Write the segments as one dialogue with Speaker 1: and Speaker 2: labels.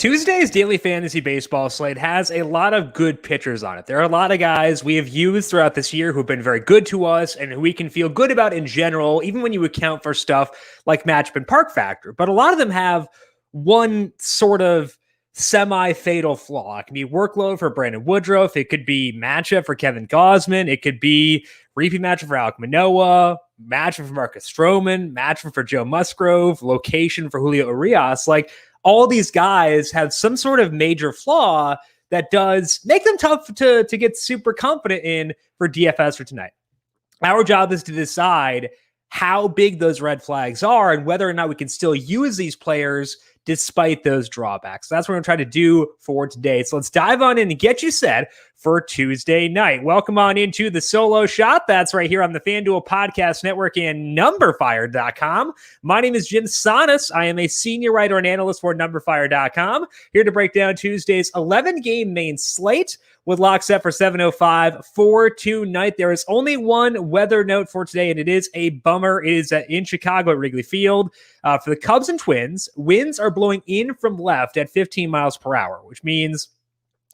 Speaker 1: Tuesday's daily fantasy baseball slate has a lot of good pitchers on it. There are a lot of guys we have used throughout this year who've been very good to us and who we can feel good about in general, even when you account for stuff like matchup and park factor. But a lot of them have one sort of semi-fatal flaw. It can be workload for Brandon Woodruff. It could be matchup for Kevin Gausman. It could be repeat matchup for Alek Manoah, matchup for Marcus Stroman, matchup for Joe Musgrove, location for Julio Urias. Like, all these guys have some sort of major flaw that does make them tough to get super confident in for DFS for tonight. Our job is to decide how big those red flags are and whether or not we can still use these players despite those drawbacks. That's what we're going to try to do for today. So let's dive on in and get you set for Tuesday night. Welcome on into the solo shot. That's right here on the FanDuel Podcast Network and numberFire.com. My name is Jim Sanas. I am a senior writer and analyst for numberFire.com, here to break down Tuesday's 11-game main slate with lock set for 7:05 for tonight. There is only one weather note for today, and it is a bummer. It is in Chicago at Wrigley Field. For the Cubs and Twins, winds are blowing in from left at 15 miles per hour, which means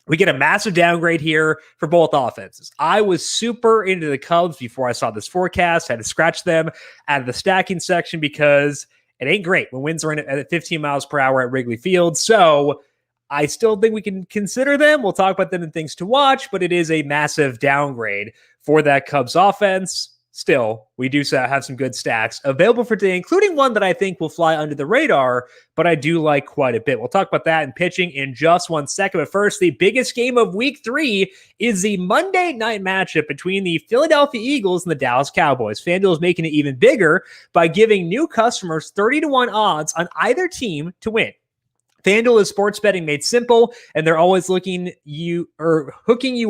Speaker 1: we get a massive downgrade here for both offenses. I was super into the Cubs before I saw this forecast. I had to scratch them out of the stacking section because it ain't great when winds are in at 15 miles per hour at Wrigley Field. So I still think we can consider them. We'll talk about them and things to watch, but it is a massive downgrade for that Cubs offense. Still, we do have some good stacks available for today, including one that I think will fly under the radar, but I do like quite a bit. We'll talk about that in pitching in just 1 second. But first, the biggest game of week 3 is the Monday night matchup between the Philadelphia Eagles and the Dallas Cowboys. FanDuel is making it even bigger by giving new customers 30-1 odds on either team to win. FanDuel is sports betting made simple, and they're always hooking you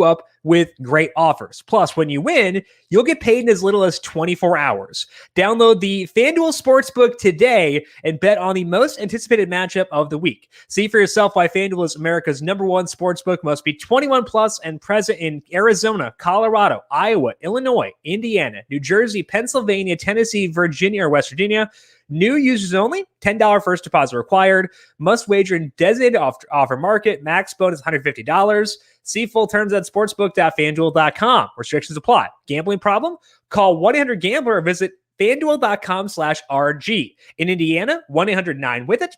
Speaker 1: up with great offers. Plus, when you win, you'll get paid in as little as 24 hours. Download the FanDuel Sportsbook today and bet on the most anticipated matchup of the week. See for yourself why FanDuel is America's #1 sportsbook. Must be 21 plus and present in Arizona, Colorado, Iowa, Illinois, Indiana, New Jersey, Pennsylvania, Tennessee, Virginia, or West Virginia. New users only, $10 first deposit required. Must wager in designated offer market. Max bonus $150. See full terms at sportsbook.fanduel.com. Restrictions apply. Gambling problem? Call 1-800-GAMBLER or visit fanduel.com/RG. In Indiana, 1-800-9-WITH-IT.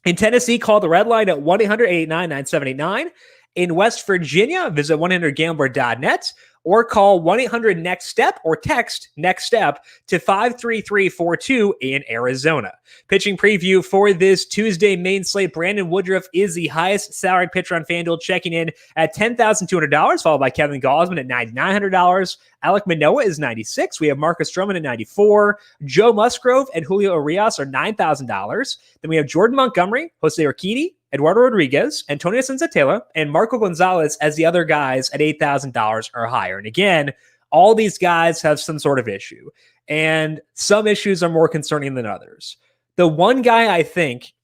Speaker 1: In Tennessee, call the red line at 1-800-889-9789. In West Virginia, visit 1-800-GAMBLER.net. or call 1-800-NEXT-STEP or text NEXT STEP to 53342 in Arizona. Pitching preview for this Tuesday main slate. Brandon Woodruff is the highest salaried pitcher on FanDuel, checking in at $10,200, followed by Kevin Gausman at $9,900. Alek Manoah is $96,000. We have Marcus Stroman at $94,000. Joe Musgrove and Julio Urias are $9,000. Then we have Jordan Montgomery, Jose Urquidy, Eduardo Rodriguez, Antonio Senzatela, and Marco Gonzalez as the other guys at $8,000 or higher. And again, all these guys have some sort of issue, and some issues are more concerning than others. The one guy I think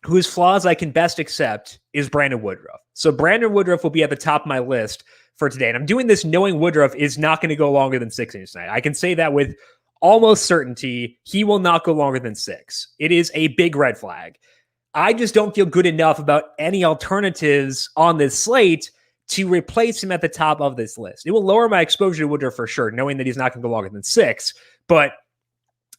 Speaker 1: whose flaws I can best accept is Brandon Woodruff. So Brandon Woodruff will be at the top of my list for today. And I'm doing this knowing Woodruff is not going to go longer than 6 innings tonight. I can say that with almost certainty. He will not go longer than 6. It is a big red flag. I just don't feel good enough about any alternatives on this slate to replace him at the top of this list. It will lower my exposure to Woodruff for sure, knowing that he's not going to go longer than 6, but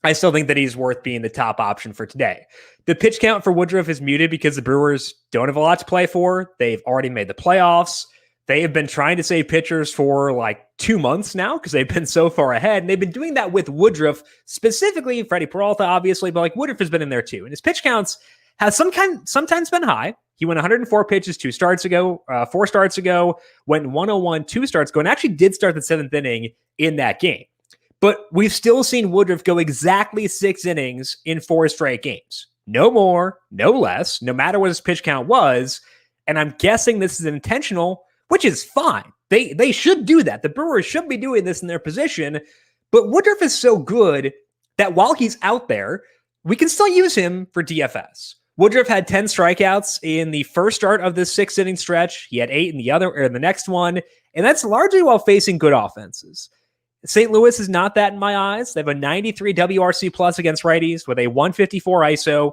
Speaker 1: I still think that he's worth being the top option for today. The pitch count for Woodruff is muted because the Brewers don't have a lot to play for. They've already made the playoffs. They have been trying to save pitchers for like 2 months now because they've been so far ahead. And they've been doing that with Woodruff, specifically Freddie Peralta, obviously, but like Woodruff has been in there too. And his pitch counts has sometimes been high. He went 104 pitches 4 starts ago, went 101 2 starts ago, and actually did start the 7th inning in that game. But we've still seen Woodruff go exactly 6 innings in 4 straight games. No more, no less, no matter what his pitch count was. And I'm guessing this is intentional, which is fine. They should do that. The Brewers should be doing this in their position. But Woodruff is so good that while he's out there, we can still use him for DFS. Woodruff had 10 strikeouts in the first start of this 6-inning stretch. He had 8 in the next one, and that's largely while facing good offenses. St. Louis is not that in my eyes. They have a 93 WRC plus against righties with a 154 ISO.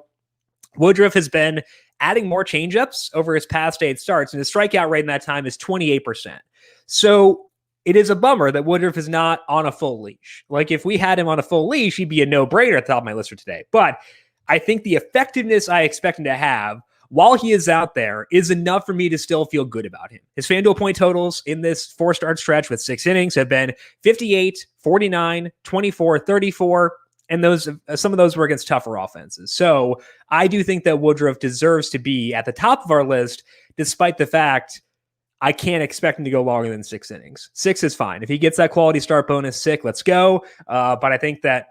Speaker 1: Woodruff has been adding more changeups over his past 8 starts, and his strikeout rate in that time is 28%. So it is a bummer that Woodruff is not on a full leash. Like, if we had him on a full leash, he'd be a no-brainer at the top of my list for today. But I think the effectiveness I expect him to have while he is out there is enough for me to still feel good about him. His FanDuel point totals in this 4-start stretch with 6 innings have been 58, 49, 24, 34, and those some of those were against tougher offenses. So I do think that Woodruff deserves to be at the top of our list, despite the fact I can't expect him to go longer than 6 innings. 6 is fine. If he gets that quality start bonus, sick, let's go. But I think that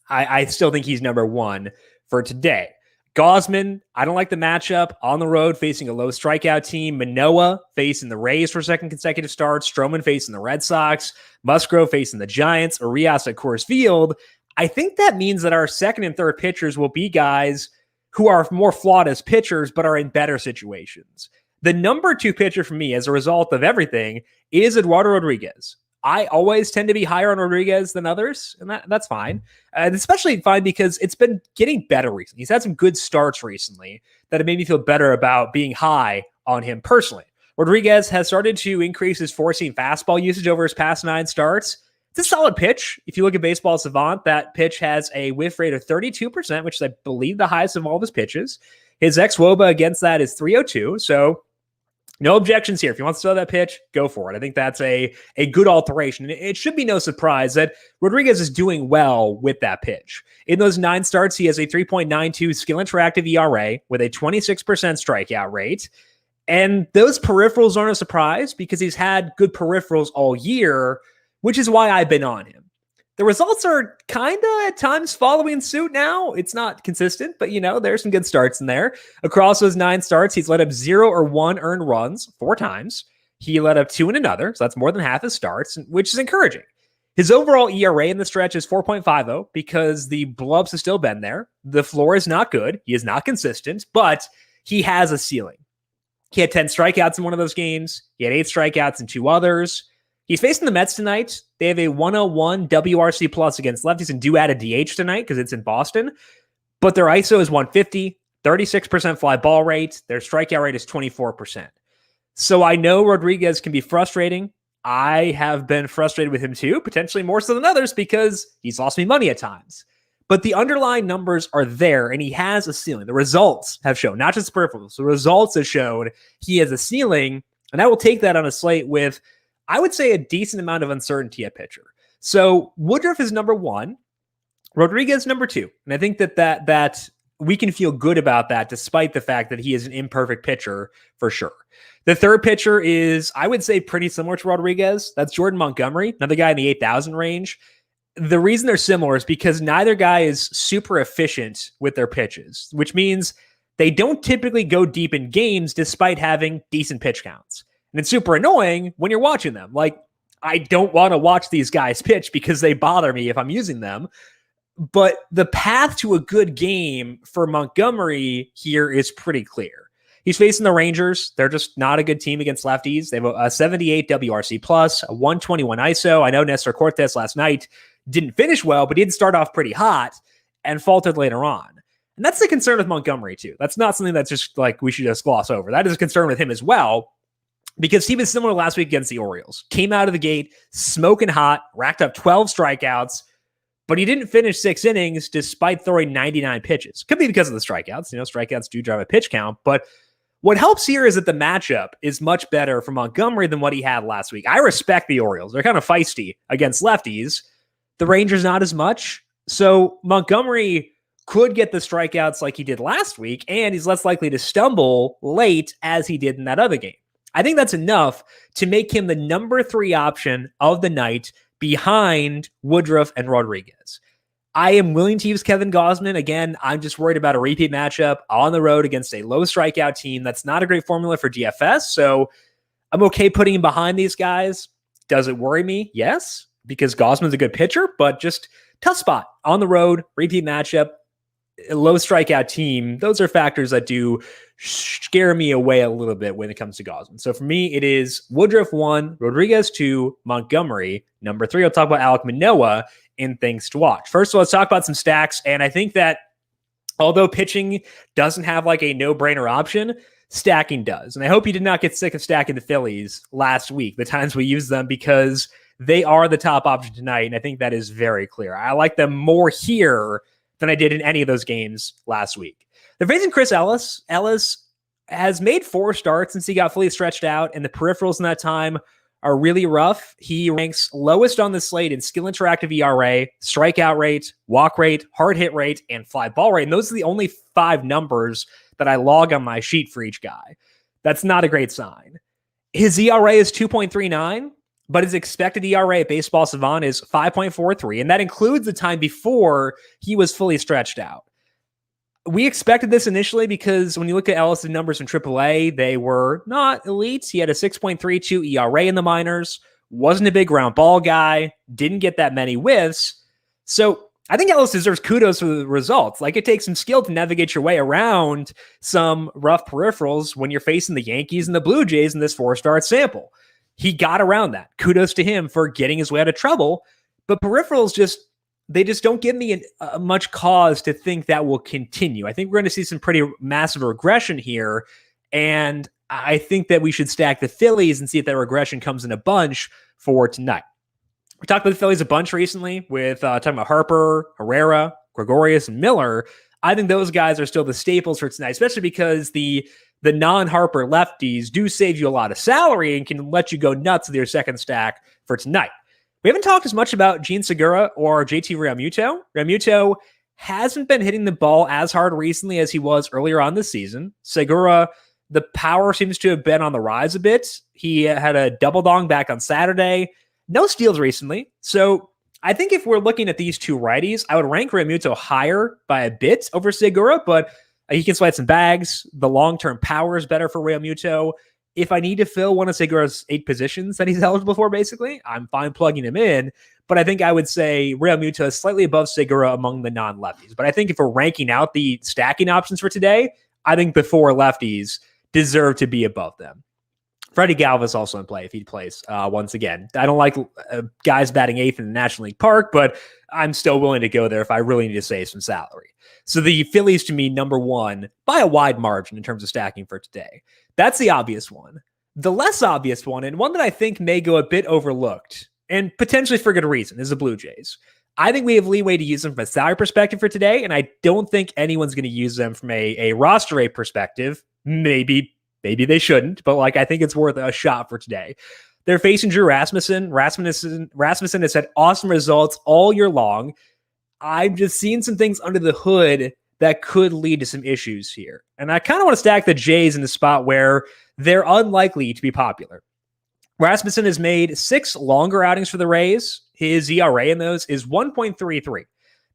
Speaker 1: I still think he's number 1 for today. Gausman, I don't like the matchup on the road facing a low strikeout team. Manoah facing the Rays for second consecutive start. Stroman facing the Red Sox. Musgrove facing the Giants. Urias at Coors Field. I think that means that our second and third pitchers will be guys who are more flawed as pitchers but are in better situations. The number 2 pitcher for me as a result of everything is Eduardo Rodriguez. I always tend to be higher on Rodriguez than others, and that's fine. And especially fine because it's been getting better recently. He's had some good starts recently that have made me feel better about being high on him personally. Rodriguez has started to increase his four-seam fastball usage over his past 9 starts. It's a solid pitch. If you look at Baseball Savant, that pitch has a whiff rate of 32%, which is, I believe, the highest of all of his pitches. His xWOBA against that is 302, so no objections here. If you want to throw that pitch, go for it. I think that's a good alteration. It should be no surprise that Rodriguez is doing well with that pitch. In those 9 starts, he has a 3.92 skill interactive ERA with a 26% strikeout rate. And those peripherals aren't a surprise because he's had good peripherals all year, which is why I've been on him. The results are kind of at times following suit now. It's not consistent, but there's some good starts in there. Across those 9 starts, he's let up 0 or 1 earned runs 4 times. He let up 2 in another, so that's more than half his starts, which is encouraging. His overall ERA in the stretch is 4.50 because the blowups have still been there. The floor is not good. He is not consistent, but he has a ceiling. He had 10 strikeouts in one of those games. He had 8 strikeouts in 2 others. He's facing the Mets tonight. They have a 101 WRC plus against lefties and do add a DH tonight because it's in Boston. But their ISO is 150, 36% fly ball rate. Their strikeout rate is 24%. So I know Rodriguez can be frustrating. I have been frustrated with him too, potentially more so than others because he's lost me money at times. But the underlying numbers are there and he has a ceiling. The results have shown, not just peripherals, the results have shown he has a ceiling. And I will take that on a slate with, I would say, a decent amount of uncertainty at pitcher. So Woodruff is number 1, Rodriguez number 2. And I think that we can feel good about that despite the fact that he is an imperfect pitcher for sure. The third pitcher is, I would say, pretty similar to Rodriguez. That's Jordan Montgomery, another guy in the 8,000 range. The reason they're similar is because neither guy is super efficient with their pitches, which means they don't typically go deep in games despite having decent pitch counts. And it's super annoying when you're watching them. Like, I don't want to watch these guys pitch because they bother me if I'm using them. But the path to a good game for Montgomery here is pretty clear. He's facing the Rangers. They're just not a good team against lefties. They have a 78 WRC plus, a 121 ISO. I know Nestor Cortes last night didn't finish well, but he did start off pretty hot and faltered later on. And that's the concern with Montgomery too. That's not something that's just like we should just gloss over. That is a concern with him as well, because he was similar last week against the Orioles. Came out of the gate smoking hot, racked up 12 strikeouts, but he didn't finish 6 innings despite throwing 99 pitches. Could be because of the strikeouts. Strikeouts do drive a pitch count, but what helps here is that the matchup is much better for Montgomery than what he had last week. I respect the Orioles. They're kind of feisty against lefties. The Rangers not as much. So Montgomery could get the strikeouts like he did last week, and he's less likely to stumble late as he did in that other game. I think that's enough to make him the number 3 option of the night behind Woodruff and Rodriguez. I am willing to use Kevin Gausman. Again, I'm just worried about a repeat matchup on the road against a low strikeout team. That's not a great formula for DFS, so I'm okay putting him behind these guys. Does it worry me? Yes, because Gausman's a good pitcher, but just tough spot on the road, repeat matchup, a low strikeout team. Those are factors that do scare me away a little bit when it comes to Gausman. So for me, it is Woodruff 1, Rodriguez 2, Montgomery number 3. I'll talk about Alek Manoah in things to watch. First of all, let's talk about some stacks. And I think that Although pitching doesn't have like a no-brainer option, stacking does. And I hope you did not get sick of stacking the Phillies last week, the times we used them, because they are the top option tonight. And I think that is very clear. I like them more here than I did in any of those games last week. They're facing Chris Ellis. Ellis has made 4 starts since he got fully stretched out, and the peripherals in that time are really rough. He ranks lowest on the slate in skill interactive ERA, strikeout rate, walk rate, hard hit rate, and fly ball rate. And those are the only 5 numbers that I log on my sheet for each guy. That's not a great sign. His ERA is 2.39, but his expected ERA at Baseball Savant is 5.43, and that includes the time before he was fully stretched out. We expected this initially because when you look at Ellis' numbers in AAA, they were not elite. He had a 6.32 ERA in the minors, wasn't a big ground ball guy, didn't get that many whiffs. So I think Ellis deserves kudos for the results. Like, it takes some skill to navigate your way around some rough peripherals when you're facing the Yankees and the Blue Jays in this 4-start sample. He got around that. Kudos to him for getting his way out of trouble. But peripherals just don't give me much cause to think that will continue. I think we're going to see some pretty massive regression here. And I think that we should stack the Phillies and see if that regression comes in a bunch for tonight. We talked about the Phillies a bunch recently with talking about Harper, Herrera, Gregorius, and Miller. I think those guys are still the staples for tonight, especially because the non-Harper lefties do save you a lot of salary and can let you go nuts with your second stack for tonight. We haven't talked as much about Gene Segura or JT Realmuto. Realmuto hasn't been hitting the ball as hard recently as he was earlier on this season. Segura, the power seems to have been on the rise a bit. He had a double dong back on Saturday. No steals recently. So I think if we're looking at these two righties, I would rank Realmuto higher by a bit over Segura, but he can slide some bags. The long-term power is better for Realmuto. If I need to fill one of Segura's 8 positions that he's eligible for, basically, I'm fine plugging him in. But I think I would say Realmuto is slightly above Segura among the non-lefties. But I think if we're ranking out the stacking options for today, I think the 4 lefties deserve to be above them. Freddie Galvis also in play if he plays once again. I don't like guys batting 8th in the National League Park, but I'm still willing to go there if I really need to save some salary. So the Phillies, to me, number 1 by a wide margin in terms of stacking for today. That's the obvious one. The less obvious one, and one that I think may go a bit overlooked, and potentially for good reason, is the Blue Jays. I think we have leeway to use them from a salary perspective for today, and I don't think anyone's going to use them from a roster rate perspective. Maybe they shouldn't, but I think it's worth a shot for today. They're facing Drew Rasmussen. Rasmussen has had awesome results all year long. I've just seen some things under the hood that could lead to some issues here. And I kind of want to stack the Jays in the spot where they're unlikely to be popular. Rasmussen has made 6 longer outings for the Rays. His ERA in those is 1.33.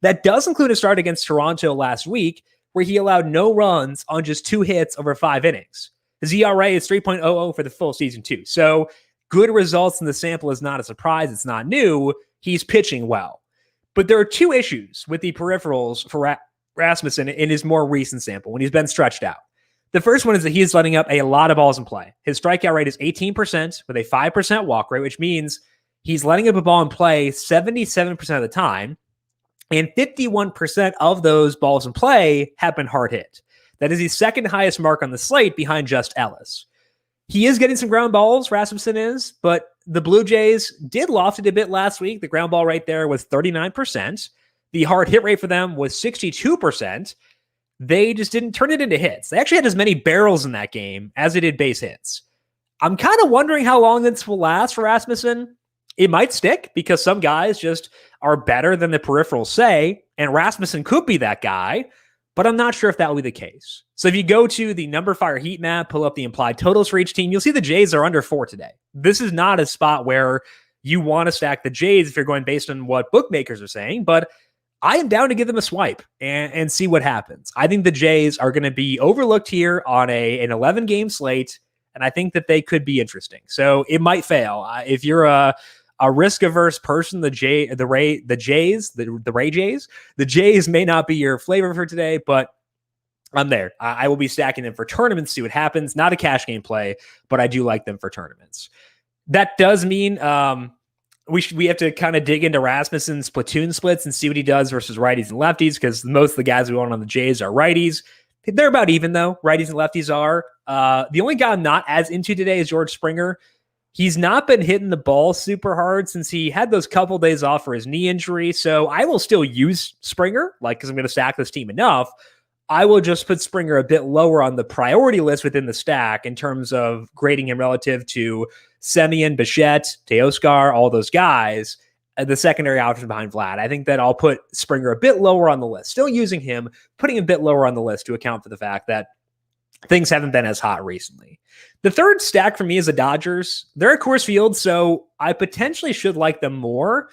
Speaker 1: That does include a start against Toronto last week, where he allowed no runs on just 2 hits over 5 innings. His ERA is 3.00 for the full season, too. So good results in the sample is not a surprise. It's not new. He's pitching well. But there are 2 issues with the peripherals for Rasmussen in his more recent sample when he's been stretched out. The first one is that he's letting up a lot of balls in play. His strikeout rate is 18% with a 5% walk rate, which means he's letting up a ball in play 77% of the time, and 51% of those balls in play have been hard hit. That is the second highest mark on the slate behind just Ellis. He is getting some ground balls, Rasmussen is, but the Blue Jays did loft it a bit last week. The ground ball rate there was 39%. The hard hit rate for them was 62%. They just didn't turn it into hits. They actually had as many barrels in that game as they did base hits. I'm kind of wondering how long this will last for Rasmussen. It might stick because some guys just are better than the peripherals say, and Rasmussen could be that guy, but I'm not sure if that will be the case. So if you go to the numberFire heat map, pull up the implied totals for each team, you'll see the Jays are under 4 today. This is not a spot where you want to stack the Jays if you're going based on what bookmakers are saying, but I am down to give them a swipe and see what happens. I think the Jays are going to be overlooked here on an 11-game slate, and I think that they could be interesting. So it might fail. If you're a risk-averse person, the Jays may not be your flavor for today, but I'm there. I will be stacking them for tournaments, see what happens. Not a cash game play, but I do like them for tournaments. That does mean we have to kind of dig into Rasmussen's platoon splits and see what he does versus righties and lefties, because most of the guys we want on the Jays are righties. They're about even, though. Righties and lefties are. The only guy I'm not as into today is George Springer. He's not been hitting the ball super hard since he had those couple days off for his knee injury. So I will still use Springer, because I'm going to stack this team enough. I will just put Springer a bit lower on the priority list within the stack in terms of grading him relative to Semien, Bichette, Teoscar, all those guys, the secondary option behind Vlad. I think that I'll put Springer a bit lower on the list. Still using him, putting him a bit lower on the list to account for the fact that things haven't been as hot recently. The third stack for me is the Dodgers. They're at Coors Field, so I potentially should like them more,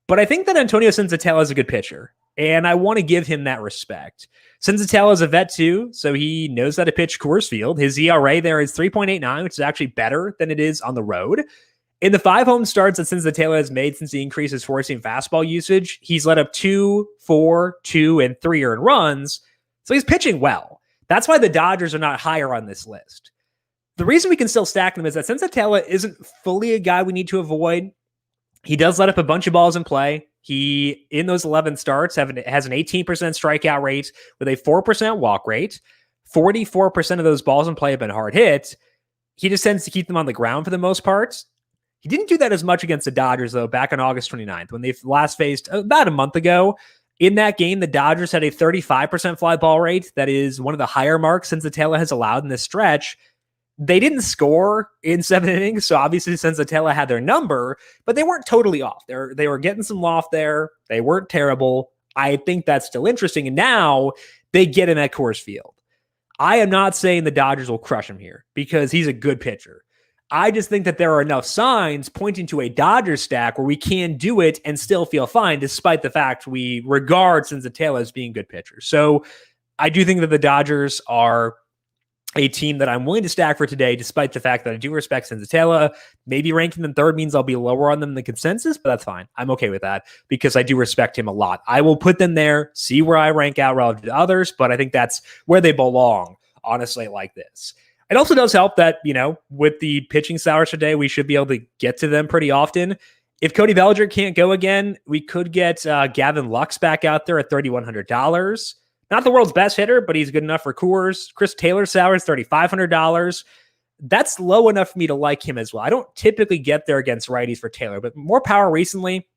Speaker 1: but I think that Antonio Senzatela is a good pitcher, and I want to give him that respect. Senzatela is a vet too, so he knows how to pitch Coors Field. His ERA there is 3.89, which is actually better than it is on the road. In the 5 home starts that Senzatela has made since he increased his four-seam fastball usage, he's let up 2, 4, 2, and 3 earned runs, so he's pitching well. That's why the Dodgers are not higher on this list. The reason we can still stack them is that Senzatela isn't fully a guy we need to avoid. He does let up a bunch of balls in play. He, in those 11 starts, has an 18% strikeout rate with a 4% walk rate. 44% of those balls in play have been hard hit. He just tends to keep them on the ground for the most part. He didn't do that as much against the Dodgers, though, back on August 29th, when they last faced about a month ago. In that game, the Dodgers had a 35% fly ball rate. That is one of the higher marks Senzatela has allowed in this stretch. They didn't score in 7 innings, so obviously Senzatela had their number, but they weren't totally off. They were getting some loft there. They weren't terrible. I think that's still interesting, and now they get him at Coors Field. I am not saying the Dodgers will crush him here because he's a good pitcher. I just think that there are enough signs pointing to a Dodgers stack where we can do it and still feel fine, despite the fact we regard Senzatela as being good pitchers. So I do think that the Dodgers are a team that I'm willing to stack for today, despite the fact that I do respect Senzatela. Maybe ranking them third means I'll be lower on them than the consensus, but that's fine. I'm okay with that because I do respect him a lot. I will put them there, see where I rank out relative to others, but I think that's where they belong on a slate like this. It also does help that, with the pitching sours today, we should be able to get to them pretty often. If Cody Bellinger can't go again, we could get Gavin Lux back out there at $3,100. Not the world's best hitter, but he's good enough for Coors. Chris Taylor sour is $3,500. That's low enough for me to like him as well. I don't typically get there against righties for Taylor, but more power recently.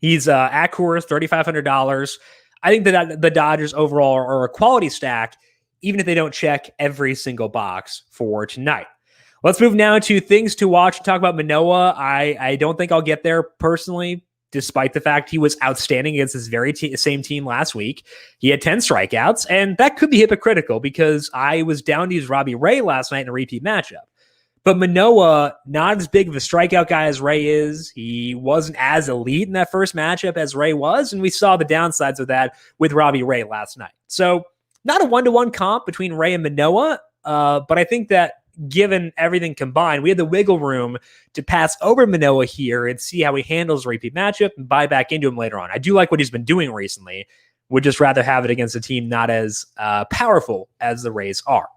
Speaker 1: He's at Coors, $3,500. I think that the Dodgers overall are a quality stack, even if they don't check every single box for tonight. Let's move now to things to watch and talk about Manoah. I don't think I'll get there personally, despite the fact he was outstanding against this very same team last week. He had 10 strikeouts, and that could be hypocritical because I was down to use Robbie Ray last night in a repeat matchup. But Manoah, not as big of a strikeout guy as Ray is. He wasn't as elite in that first matchup as Ray was, and we saw the downsides of that with Robbie Ray last night. So not a one-to-one comp between Ray and Manoah, but I think that given everything combined, we had the wiggle room to pass over Manoah here and see how he handles a repeat matchup and buy back into him later on. I do like what he's been doing recently. Would just rather have it against a team not as powerful as the Rays are.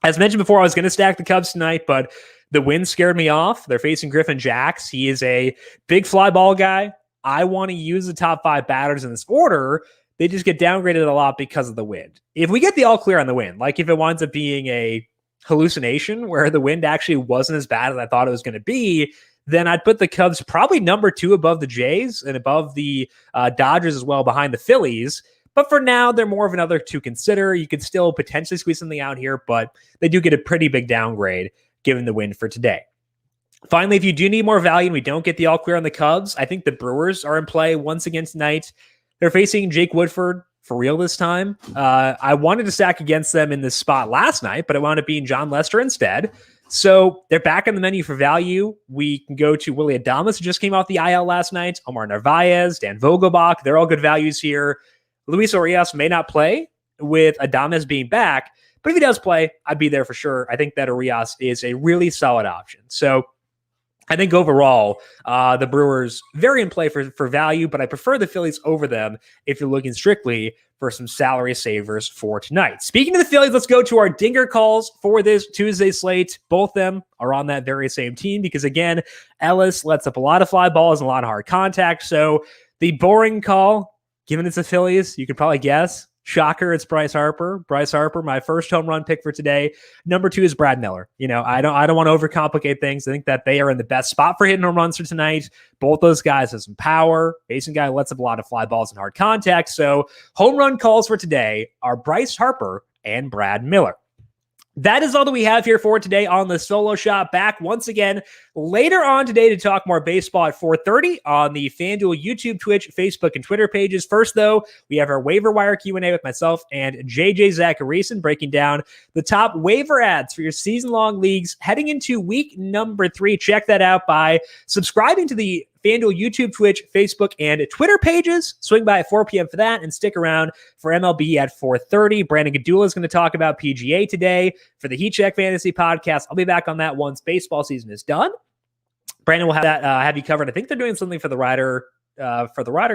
Speaker 1: As mentioned before, I was going to stack the Cubs tonight, but the win scared me off. They're facing Griffin Jax. He is a big fly ball guy. I want to use the top 5 batters in this order. They just get downgraded a lot because of the wind. If we get the all clear on the wind, like if it winds up being a hallucination where the wind actually wasn't as bad as I thought it was going to be, then I'd put the Cubs probably number 2 above the Jays and above the Dodgers as well behind the Phillies. But for now, they're more of another to consider. You could still potentially squeeze something out here, but they do get a pretty big downgrade given the win for today. Finally, if you do need more value and we don't get the all clear on the Cubs, I think the Brewers are in play once again tonight. They're facing Jake Woodford for real this time. I wanted to stack against them in this spot last night, but it wound up being John Lester instead. So they're back on the menu for value. We can go to Willy Adames, who just came off the IL last night, Omar Narvaez, Dan Vogelbach. They're all good values here. Luis Urias may not play with Adames being back, but if he does play, I'd be there for sure. I think that Urias is a really solid option. So I think overall, the Brewers very in play for value, but I prefer the Phillies over them if you're looking strictly for some salary savers for tonight. Speaking of the Phillies, let's go to our dinger calls for this Tuesday slate. Both of them are on that very same team because, again, Ellis lets up a lot of fly balls and a lot of hard contact. So the boring call, given it's the Phillies, you could probably guess. Shocker, it's Bryce Harper. Bryce Harper, my first home run pick for today. Number 2 is Brad Miller. I don't want to overcomplicate things. I think that they are in the best spot for hitting home runs for tonight. Both those guys have some power. Basin guy lets up a lot of fly balls and hard contact. So home run calls for today are Bryce Harper and Brad Miller. That is all that we have here for today on the Solo Shot. Back once again later on today to talk more baseball at 4:30 on the FanDuel YouTube, Twitch, Facebook, and Twitter pages. First, though, we have our waiver wire Q&A with myself and JJ Zacharyson breaking down the top waiver ads for your season-long leagues heading into week number 3. Check that out by subscribing to the FanDuel YouTube, Twitch, Facebook, and Twitter pages. Swing by at 4 p.m. for that and stick around for MLB at 4:30. Brandon Gadula is going to talk about PGA today for the Heat Check Fantasy Podcast. I'll be back on that once baseball season is done. Brandon will have that have you covered. I think they're doing something for the Ryder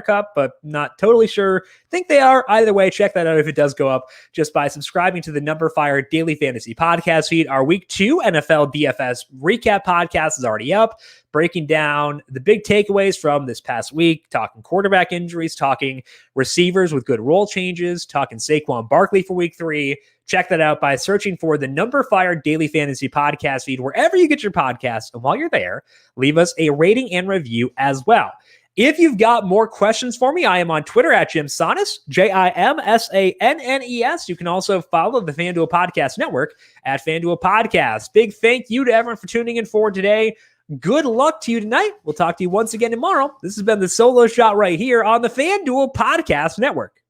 Speaker 1: Cup, but not totally sure. Think they are. Either way, check that out if it does go up just by subscribing to the numberFire Daily Fantasy Podcast feed. Our Week 2 NFL DFS recap podcast is already up, breaking down the big takeaways from this past week, talking quarterback injuries, talking receivers with good role changes, talking Saquon Barkley for Week 3. Check that out by searching for the numberFire Daily Fantasy Podcast feed wherever you get your podcasts. And while you're there, leave us a rating and review as well. If you've got more questions for me, I am on Twitter at Jim Sannes, JimSannes. You can also follow the FanDuel Podcast Network at FanDuel Podcast. Big thank you to everyone for tuning in for today. Good luck to you tonight. We'll talk to you once again tomorrow. This has been the Solo Shot right here on the FanDuel Podcast Network.